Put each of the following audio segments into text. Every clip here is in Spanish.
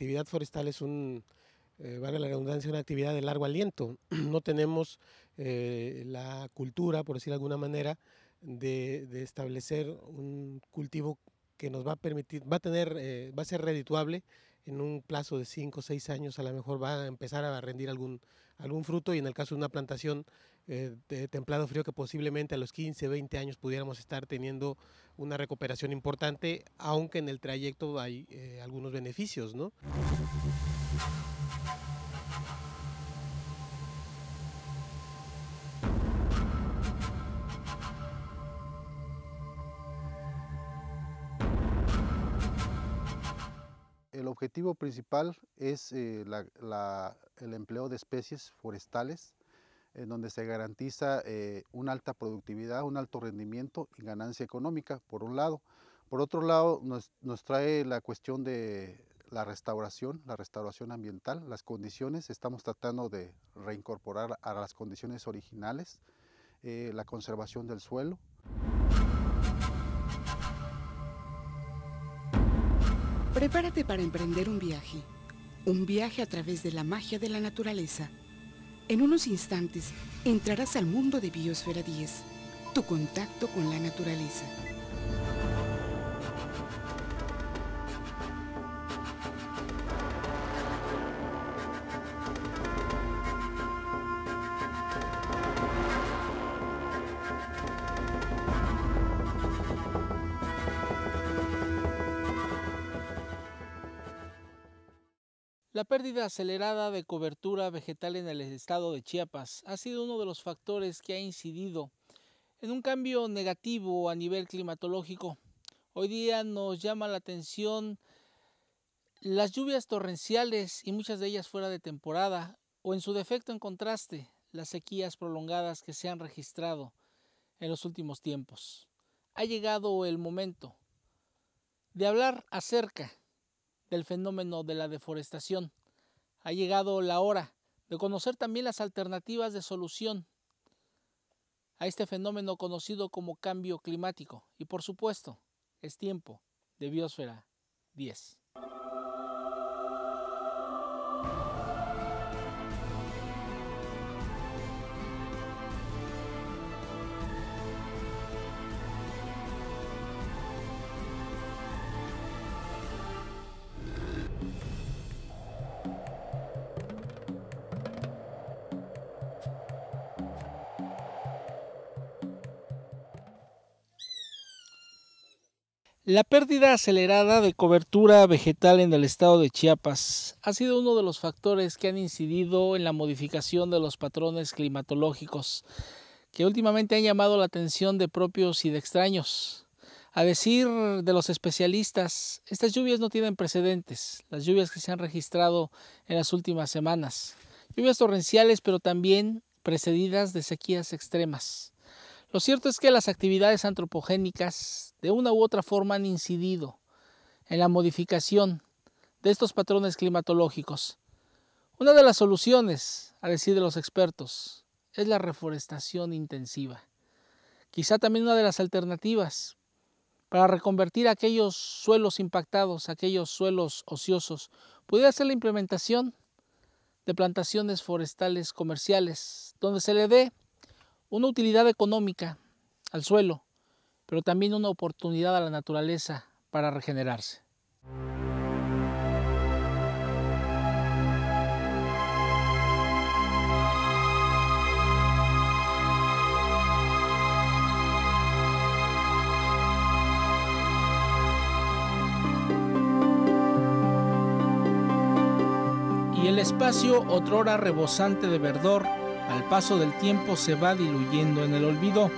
actividad forestal es valga la redundancia, una actividad de largo aliento. No tenemos la cultura, por decir de alguna manera, de establecer un cultivo que nos va a permitir, va a ser redituable en un plazo de 5 o 6 años. A lo mejor va a empezar a rendir algún fruto, y en el caso de una plantación de templado frío, que posiblemente a los 15, 20 años pudiéramos estar teniendo una recuperación importante, aunque en el trayecto hay algunos beneficios, ¿no? El objetivo principal es el empleo de especies forestales, en donde se garantiza una alta productividad, un alto rendimiento y ganancia económica, por un lado. Por otro lado, nos trae la cuestión de la restauración ambiental, las condiciones. Estamos tratando de reincorporar a las condiciones originales, la conservación del suelo. Prepárate para emprender un viaje a través de la magia de la naturaleza. En unos instantes entrarás al mundo de Biosfera 10, tu contacto con la naturaleza. La pérdida acelerada de cobertura vegetal en el estado de Chiapas ha sido uno de los factores que ha incidido en un cambio negativo a nivel climatológico. Hoy día nos llama la atención las lluvias torrenciales, y muchas de ellas fuera de temporada, o en su defecto, en contraste, las sequías prolongadas que se han registrado en los últimos tiempos. Ha llegado el momento de hablar acerca del fenómeno de la deforestación. Ha llegado la hora de conocer también las alternativas de solución a este fenómeno conocido como cambio climático. Y por supuesto, es tiempo de Biosfera 10. La pérdida acelerada de cobertura vegetal en el estado de Chiapas ha sido uno de los factores que han incidido en la modificación de los patrones climatológicos, que últimamente han llamado la atención de propios y de extraños. A decir de los especialistas, estas lluvias no tienen precedentes, las lluvias que se han registrado en las últimas semanas. Lluvias torrenciales, pero también precedidas de sequías extremas. Lo cierto es que las actividades antropogénicas de una u otra forma han incidido en la modificación de estos patrones climatológicos. Una de las soluciones, a decir de los expertos, es la reforestación intensiva. Quizá también una de las alternativas para reconvertir aquellos suelos impactados, aquellos suelos ociosos, pudiera ser la implementación de plantaciones forestales comerciales, donde se le dé una utilidad económica al suelo, pero también una oportunidad a la naturaleza para regenerarse. Y el espacio, otrora rebosante de verdor, al paso del tiempo se va diluyendo en el olvido,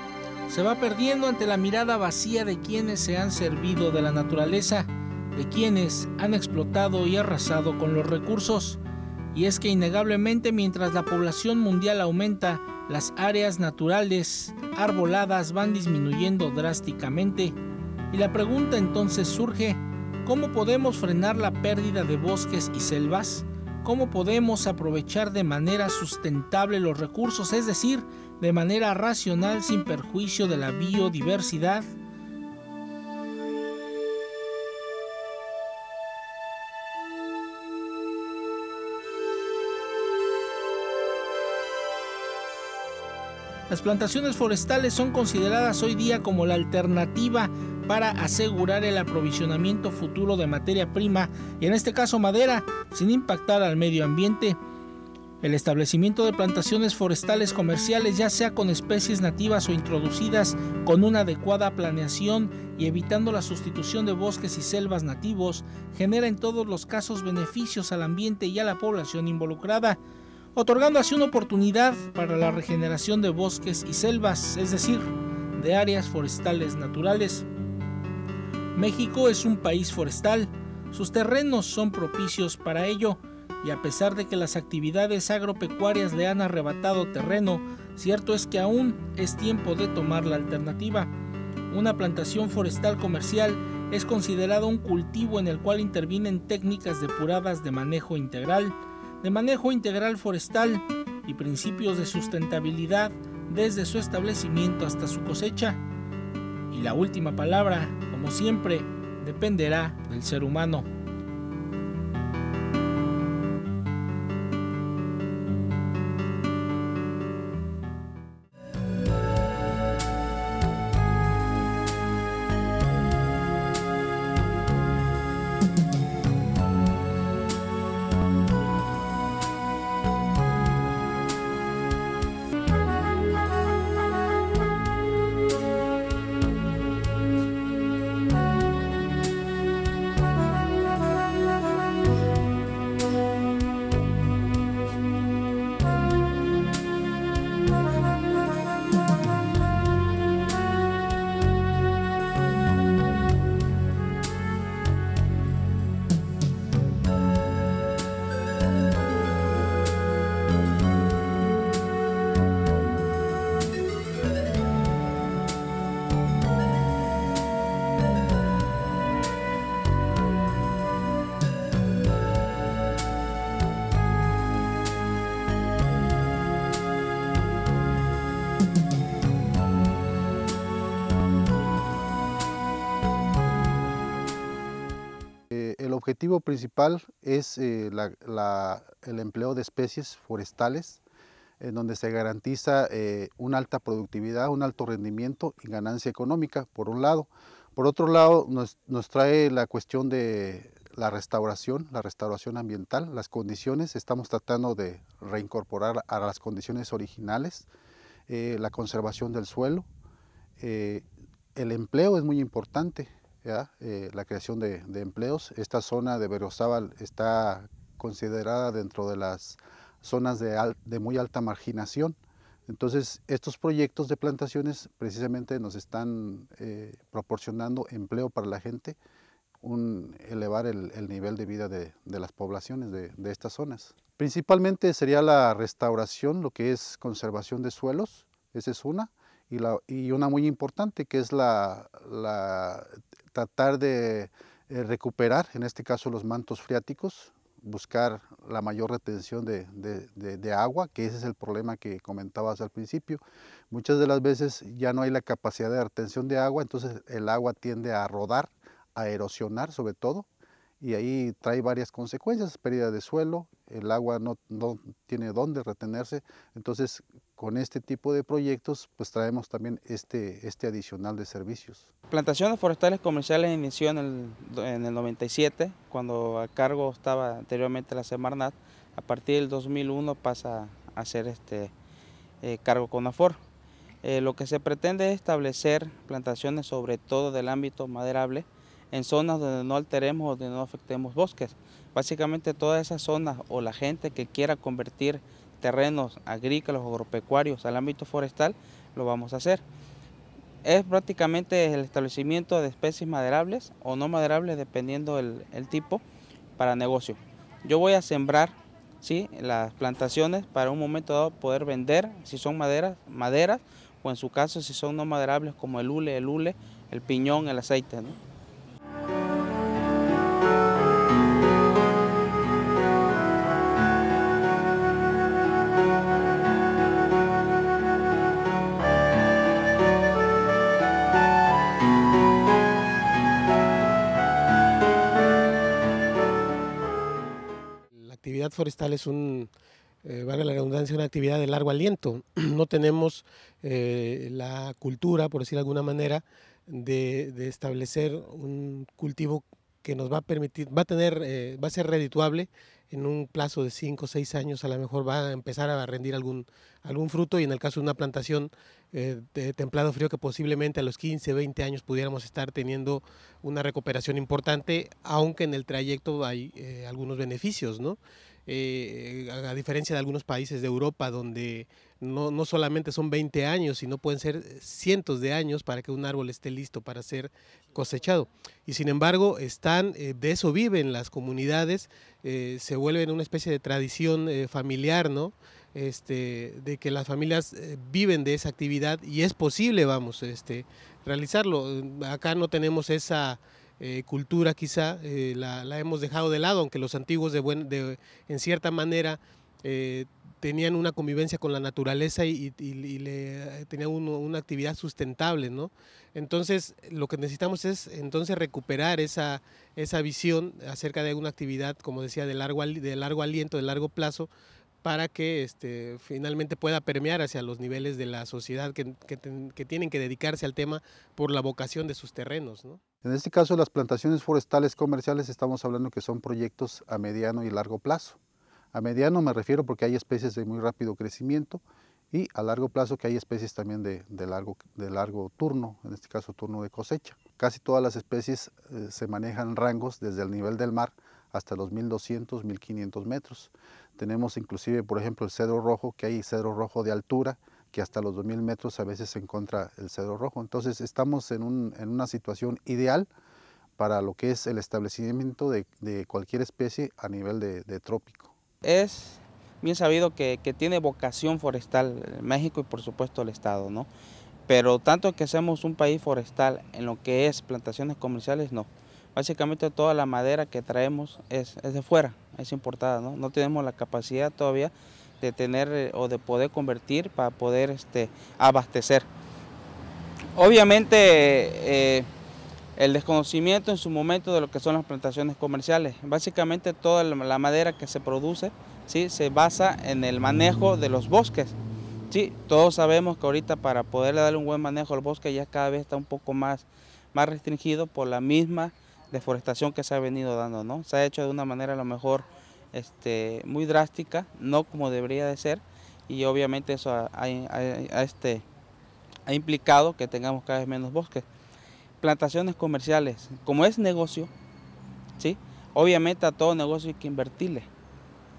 se va perdiendo ante la mirada vacía de quienes se han servido de la naturaleza, de quienes han explotado y arrasado con los recursos. Y es que innegablemente, mientras la población mundial aumenta, las áreas naturales arboladas van disminuyendo drásticamente. Y la pregunta entonces surge: ¿cómo podemos frenar la pérdida de bosques y selvas? ¿Cómo podemos aprovechar de manera sustentable los recursos, es decir, de manera racional, sin perjuicio de la biodiversidad? Las plantaciones forestales son consideradas hoy día como la alternativa para asegurar el aprovisionamiento futuro de materia prima, y en este caso madera, sin impactar al medio ambiente. El establecimiento de plantaciones forestales comerciales, ya sea con especies nativas o introducidas, con una adecuada planeación y evitando la sustitución de bosques y selvas nativos, genera en todos los casos beneficios al ambiente y a la población involucrada, otorgando así una oportunidad para la regeneración de bosques y selvas, es decir, de áreas forestales naturales. México es un país forestal, sus terrenos son propicios para ello, y a pesar de que las actividades agropecuarias le han arrebatado terreno, cierto es que aún es tiempo de tomar la alternativa. Una plantación forestal comercial es considerada un cultivo en el cual intervienen técnicas depuradas de manejo integral forestal y principios de sustentabilidad desde su establecimiento hasta su cosecha. Y la última palabra, como siempre, dependerá del ser humano. El objetivo principal es el empleo de especies forestales, en donde se garantiza una alta productividad, un alto rendimiento y ganancia económica, por un lado. Por otro lado, nos trae la cuestión de la restauración ambiental, las condiciones. Estamos tratando de reincorporar a las condiciones originales, la conservación del suelo. El empleo es muy importante. La creación de empleos. Esta zona de Berriozábal está considerada dentro de las zonas de muy alta marginación. Entonces, estos proyectos de plantaciones precisamente nos están proporcionando empleo para la gente, elevar el nivel de vida de las poblaciones de estas zonas. Principalmente sería la restauración, lo que es conservación de suelos, esa es una, y una muy importante que es tratar de recuperar, en este caso, los mantos freáticos, buscar la mayor retención de agua, que ese es el problema que comentabas al principio. Muchas de las veces ya no hay la capacidad de retención de agua, entonces el agua tiende a rodar, a erosionar sobre todo, y ahí trae varias consecuencias: pérdida de suelo, el agua no tiene dónde retenerse. Entonces, con este tipo de proyectos, pues traemos también este adicional de servicios. Plantaciones forestales comerciales inició en el 97, cuando a cargo estaba anteriormente la Semarnat. A partir del 2001 pasa a ser cargo CONAFOR. Lo que se pretende es establecer plantaciones, sobre todo del ámbito maderable, en zonas donde no alteremos o donde no afectemos bosques. Básicamente todas esas zonas, o la gente que quiera convertir terrenos agrícolas o agropecuarios al ámbito forestal, lo vamos a hacer. Es prácticamente el establecimiento de especies maderables o no maderables, dependiendo el tipo, para negocio. Yo voy a sembrar, ¿sí?, las plantaciones para un momento dado poder vender, si son maderas, o en su caso si son no maderables, como el hule, el piñón, el aceite, ¿no? La actividad forestal es un valga la redundancia, una actividad de largo aliento. No tenemos la cultura, por decir de alguna manera, de establecer un cultivo que nos va a permitir, va a ser redituable en un plazo de 5 o 6 años, a lo mejor va a empezar a rendir algún fruto, y en el caso de una plantación de templado frío, que posiblemente a los 15, 20 años pudiéramos estar teniendo una recuperación importante, aunque en el trayecto hay algunos beneficios, ¿no? A diferencia de algunos países de Europa, donde no solamente son 20 años, sino pueden ser cientos de años para que un árbol esté listo para ser cosechado. Y sin embargo, de eso viven las comunidades, se vuelven una especie de tradición familiar, ¿no? De que las familias viven de esa actividad, y es posible, realizarlo. Acá no tenemos esa cultura, quizá la hemos dejado de lado, aunque los antiguos en cierta manera tenían una convivencia con la naturaleza y tenían una actividad sustentable, ¿no? Entonces lo que necesitamos es entonces recuperar esa visión acerca de una actividad, como decía, de largo aliento, de largo plazo, para que finalmente pueda permear hacia los niveles de la sociedad que tienen que dedicarse al tema por la vocación de sus terrenos, ¿no? En este caso, las plantaciones forestales comerciales, estamos hablando que son proyectos a mediano y largo plazo. A mediano me refiero porque hay especies de muy rápido crecimiento, y a largo plazo que hay especies también de largo turno, en este caso turno de cosecha. Casi todas las especies se manejan rangos desde el nivel del mar hasta los 1200, 1500 metros. Tenemos inclusive, por ejemplo, el cedro rojo, que hay cedro rojo de altura, que hasta los 2000 metros a veces se encuentra el cedro rojo. Entonces estamos en una situación ideal para lo que es el establecimiento de cualquier especie a nivel de trópico. Es bien sabido que tiene vocación forestal México y por supuesto el Estado, ¿no? Pero tanto que seamos un país forestal en lo que es plantaciones comerciales, no. Básicamente toda la madera que traemos es de fuera, es importada, ¿no? No tenemos la capacidad todavía de tener o de poder convertir para poder abastecer. Obviamente el desconocimiento en su momento de lo que son las plantaciones comerciales. Básicamente toda la madera que se produce, ¿sí?, se basa en el manejo de los bosques. Sí, todos sabemos que ahorita para poder darle un buen manejo al bosque ya cada vez está un poco más restringido por la misma deforestación que se ha venido dando, ¿no? Se ha hecho de una manera a lo mejor muy drástica, no como debería de ser, y obviamente eso ha implicado que tengamos cada vez menos bosques. Plantaciones comerciales, como es negocio, ¿sí?, obviamente a todo negocio hay que invertirle,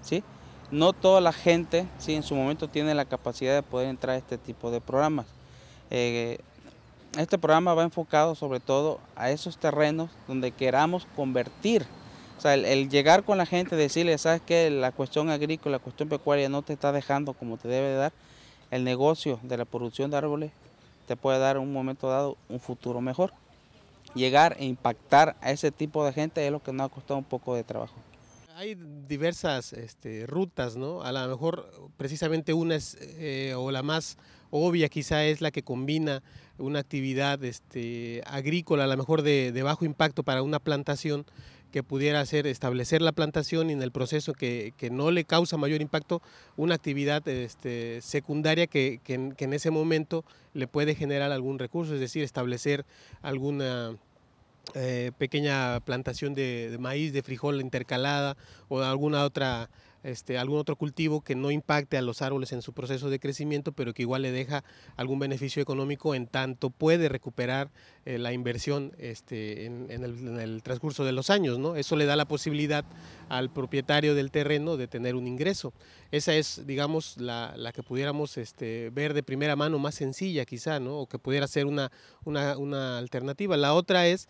¿sí? No toda la gente, ¿sí?, en su momento tiene la capacidad de poder entrar a este tipo de programas. Este programa va enfocado sobre todo a esos terrenos donde queramos convertir. O sea, el llegar con la gente, decirle, ¿sabes qué? La cuestión agrícola, la cuestión pecuaria no te está dejando como te debe de dar. El negocio de la producción de árboles te puede dar en un momento dado un futuro mejor. Llegar e impactar a ese tipo de gente es lo que nos ha costado un poco de trabajo. Hay diversas rutas, ¿no? A lo mejor precisamente una es, o la más obvia quizá, es la que combina una actividad agrícola, a lo mejor de bajo impacto para una plantación, que pudiera ser establecer la plantación, y en el proceso que no le causa mayor impacto, una actividad secundaria que en ese momento le puede generar algún recurso, es decir, establecer alguna pequeña plantación de maíz, de frijol intercalada, o algún otro cultivo que no impacte a los árboles en su proceso de crecimiento, pero que igual le deja algún beneficio económico, en tanto puede recuperar la inversión en el transcurso de los años, ¿no? Eso le da la posibilidad al propietario del terreno de tener un ingreso. Esa es, digamos, la que pudiéramos ver de primera mano, más sencilla quizá, ¿no? O que pudiera ser una alternativa. La otra es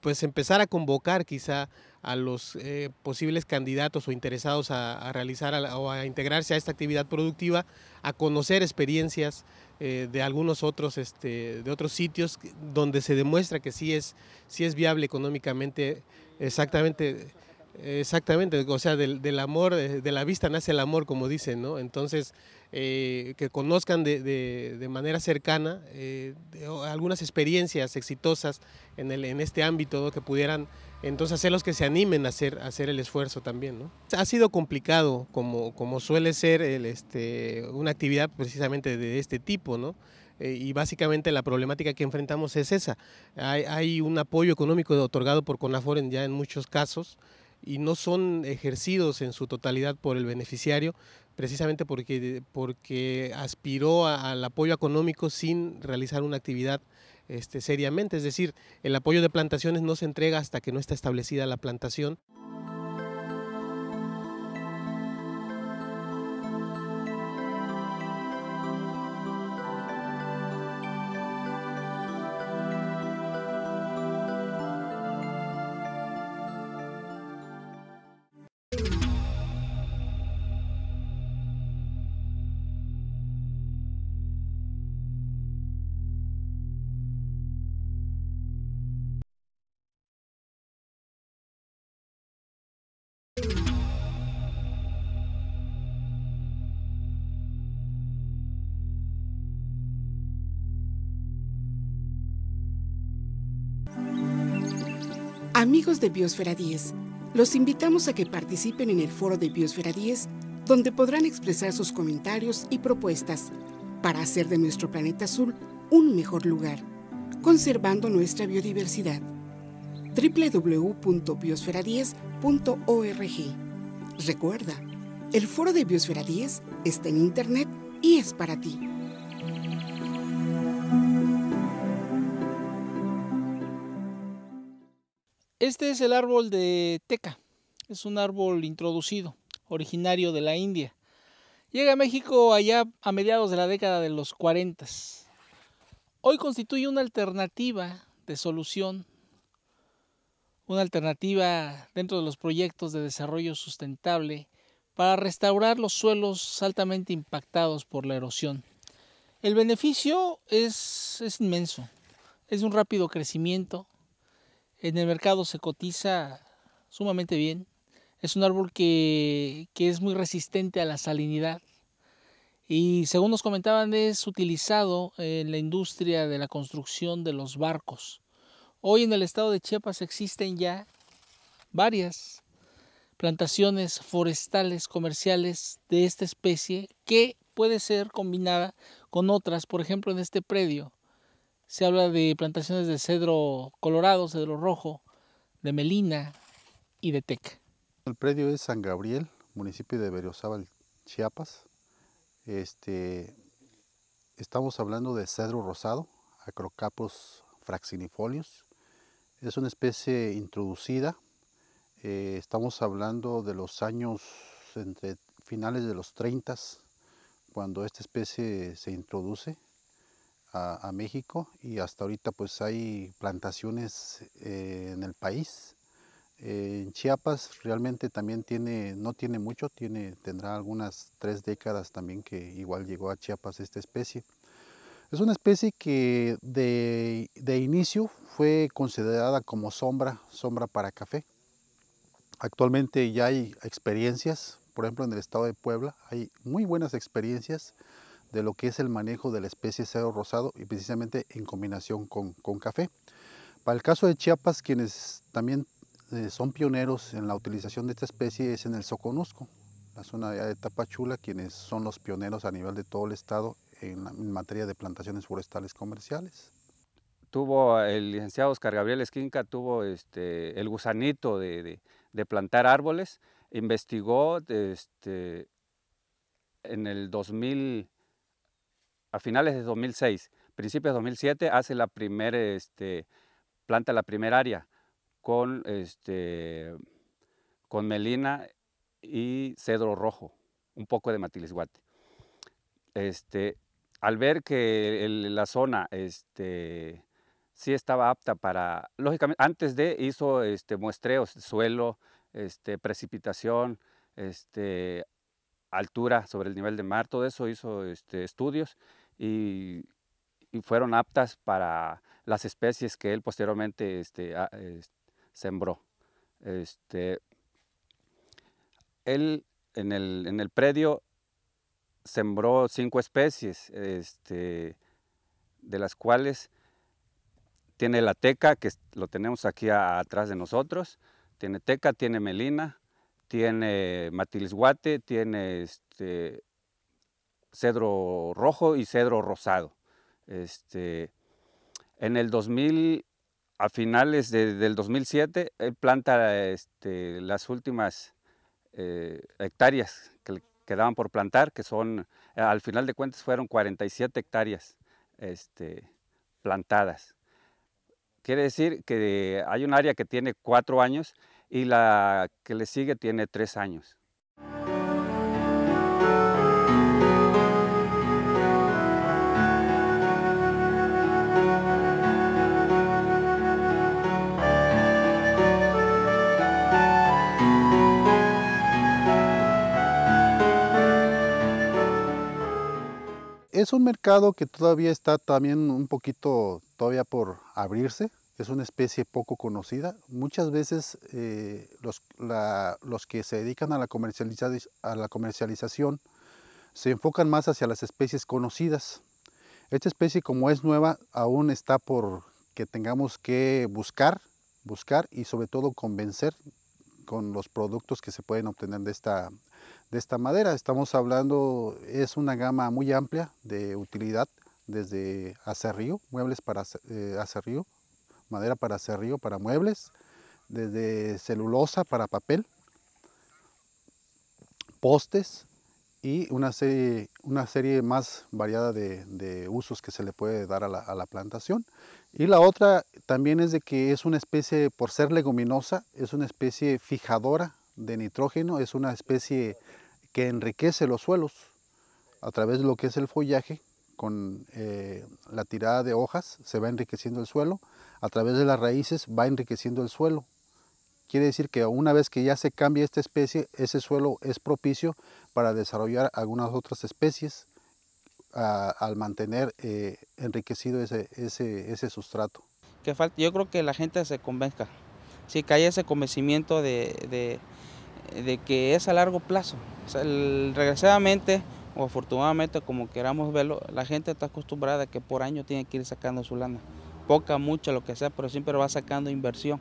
pues empezar a convocar quizá a los posibles candidatos o interesados a realizar o a integrarse a esta actividad productiva, a conocer experiencias de algunos otros, de otros sitios donde se demuestra que sí es viable económicamente. Exactamente, o sea, del amor, de la vista nace el amor, como dicen, ¿no? Entonces, que conozcan de manera cercana algunas experiencias exitosas en este ámbito, ¿no?, que pudieran Entonces hacerlos que se animen a hacer el esfuerzo también, ¿no? Ha sido complicado, como suele ser una actividad precisamente de este tipo, ¿no? Y básicamente la problemática que enfrentamos es esa. Hay un apoyo económico otorgado por CONAFOR ya en muchos casos y no son ejercidos en su totalidad por el beneficiario, precisamente porque aspiró al apoyo económico sin realizar una actividad seriamente, es decir, el apoyo de plantaciones no se entrega hasta que no está establecida la plantación. Amigos de Biosfera 10, los invitamos a que participen en el foro de Biosfera 10, donde podrán expresar sus comentarios y propuestas para hacer de nuestro planeta azul un mejor lugar, conservando nuestra biodiversidad. www.biosfera10.org. Recuerda, el foro de Biosfera 10 está en internet y es para ti. Este es el árbol de teca. Es un árbol introducido, originario de la India. Llega a México allá a mediados de la década de los 40. Hoy constituye una alternativa de solución, una alternativa dentro de los proyectos de desarrollo sustentable para restaurar los suelos altamente impactados por la erosión. El beneficio es inmenso, es un rápido crecimiento. En el mercado se cotiza sumamente bien. Es un árbol que es muy resistente a la salinidad y, según nos comentaban, es utilizado en la industria de la construcción de los barcos. Hoy en el estado de Chiapas existen ya varias plantaciones forestales comerciales de esta especie que puede ser combinada con otras. Por ejemplo, en este predio se habla de plantaciones de cedro colorado, cedro rojo, de melina y de teca. El predio es San Gabriel, municipio de Berriozábal, Chiapas. Estamos hablando de cedro rosado, Acrocapos fraxinifolios. Es una especie introducida. Estamos hablando de los años entre finales de los 30, cuando esta especie se introduce a México, y hasta ahorita pues hay plantaciones en el país. En Chiapas realmente también no tiene mucho, tendrá algunas 3 décadas también que igual llegó a Chiapas esta especie. Es una especie que de inicio fue considerada como sombra para café. Actualmente ya hay experiencias, por ejemplo en el estado de Puebla, hay muy buenas experiencias de lo que es el manejo de la especie cedro rosado y precisamente en combinación con café. Para el caso de Chiapas, quienes también son pioneros en la utilización de esta especie es en el Soconusco, la zona de Tapachula, quienes son los pioneros a nivel de todo el estado en materia de plantaciones forestales comerciales. El licenciado Oscar Gabriel Esquinca tuvo el gusanito de plantar árboles, investigó en el 2000, a finales de 2006, principios de 2007, hace planta la primera área con melina y cedro rojo, un poco de matilisguate. Al ver que la zona sí estaba apta para, lógicamente, antes hizo muestreos de suelo, precipitación, altura sobre el nivel del mar, todo eso hizo estudios y fueron aptas para las especies que él posteriormente sembró. Él en el predio sembró 5 especies, de las cuales tiene la teca, que lo tenemos aquí atrás de nosotros, tiene teca, tiene melina, tiene matilisguate, tiene cedro rojo y cedro rosado. En el 2000, a finales del 2007, él planta las últimas hectáreas que le quedaban por plantar, que son, al final de cuentas, fueron 47 hectáreas plantadas. Quiere decir que hay un área que tiene 4 años y la que le sigue tiene 3 años. Es un mercado que todavía está también un poquito todavía por abrirse. Es una especie poco conocida. Muchas veces los que se dedican a la comercialización se enfocan más hacia las especies conocidas. Esta especie, como es nueva, aún está por que tengamos que buscar y sobre todo convencer con los productos que se pueden obtener de esta madera. Estamos hablando, es una gama muy amplia de utilidad, desde aserrío, muebles para aserrío, madera para aserrío, para muebles, desde celulosa para papel, postes y una serie más variada de usos que se le puede dar a la plantación. Y la otra también es de que es una especie, por ser leguminosa, es una especie fijadora de nitrógeno, es una especie que enriquece los suelos a través de lo que es el follaje. Con la tirada de hojas se va enriqueciendo el suelo, a través de las raíces va enriqueciendo el suelo. Quiere decir que una vez que ya se cambia esta especie, ese suelo es propicio para desarrollar algunas otras especies al mantener enriquecido ese sustrato. Que falta, yo creo que la gente se convenzca, sí, que haya ese convencimiento de que es a largo plazo. O sea, regresivamente o afortunadamente, como queramos verlo, la gente está acostumbrada a que por año tiene que ir sacando su lana, poca, mucha, lo que sea, pero siempre va sacando inversión,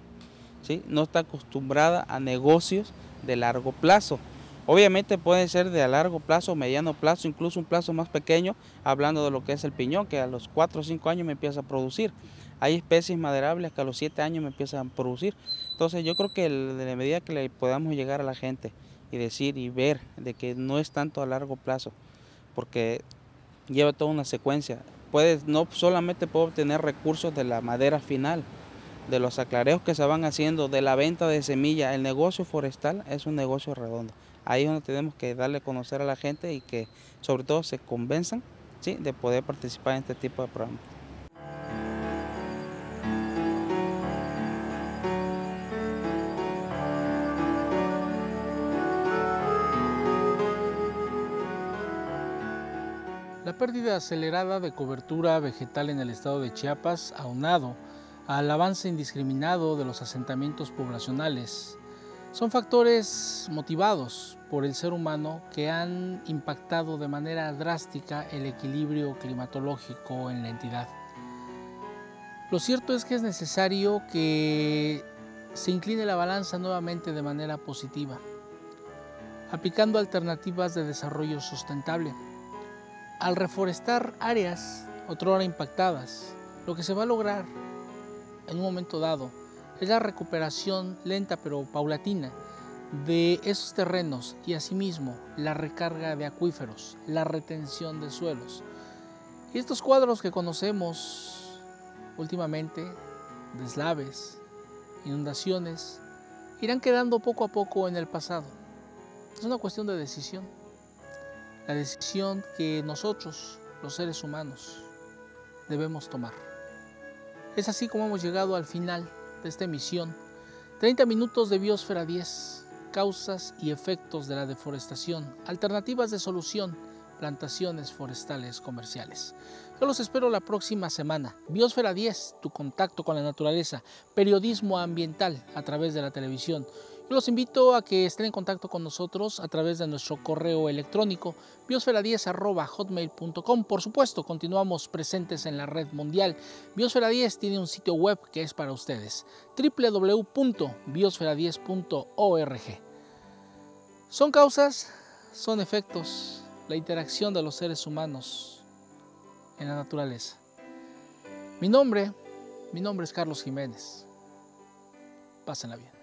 ¿sí? No está acostumbrada a negocios de largo plazo. Obviamente pueden ser de a largo plazo, mediano plazo, incluso un plazo más pequeño, hablando de lo que es el piñón, que a los 4 o 5 años me empieza a producir. Hay especies maderables que a los 7 años me empiezan a producir. Entonces yo creo que de la medida que le podamos llegar a la gente y decir y ver de que no es tanto a largo plazo, porque lleva toda una secuencia. No solamente puedo obtener recursos de la madera final, de los aclareos que se van haciendo, de la venta de semilla. El negocio forestal es un negocio redondo. Ahí es donde tenemos que darle a conocer a la gente y que sobre todo se convenzan, ¿sí?, de poder participar en este tipo de programas. La pérdida acelerada de cobertura vegetal en el estado de Chiapas, aunado al avance indiscriminado de los asentamientos poblacionales, son factores motivados por el ser humano que han impactado de manera drástica el equilibrio climatológico en la entidad. Lo cierto es que es necesario que se incline la balanza nuevamente de manera positiva, aplicando alternativas de desarrollo sustentable. Al reforestar áreas otrora impactadas, lo que se va a lograr en un momento dado es la recuperación lenta pero paulatina de esos terrenos y asimismo la recarga de acuíferos, la retención de suelos. Y estos cuadros que conocemos últimamente, deslaves, inundaciones, irán quedando poco a poco en el pasado. Es una cuestión de decisión. La decisión que nosotros, los seres humanos, debemos tomar. Es así como hemos llegado al final de esta emisión. 30 minutos de Biosfera 10, causas y efectos de la deforestación, alternativas de solución, plantaciones forestales comerciales. Yo los espero la próxima semana. Biosfera 10, tu contacto con la naturaleza, periodismo ambiental a través de la televisión Los invito a que estén en contacto con nosotros a través de nuestro correo electrónico biosfera10@hotmail.com. Por supuesto, continuamos presentes en la red mundial. Biosfera 10 tiene un sitio web que es para ustedes, www.biosfera10.org. Son causas, son efectos, la interacción de los seres humanos en la naturaleza. Mi nombre es Carlos Jiménez. Pásenla bien.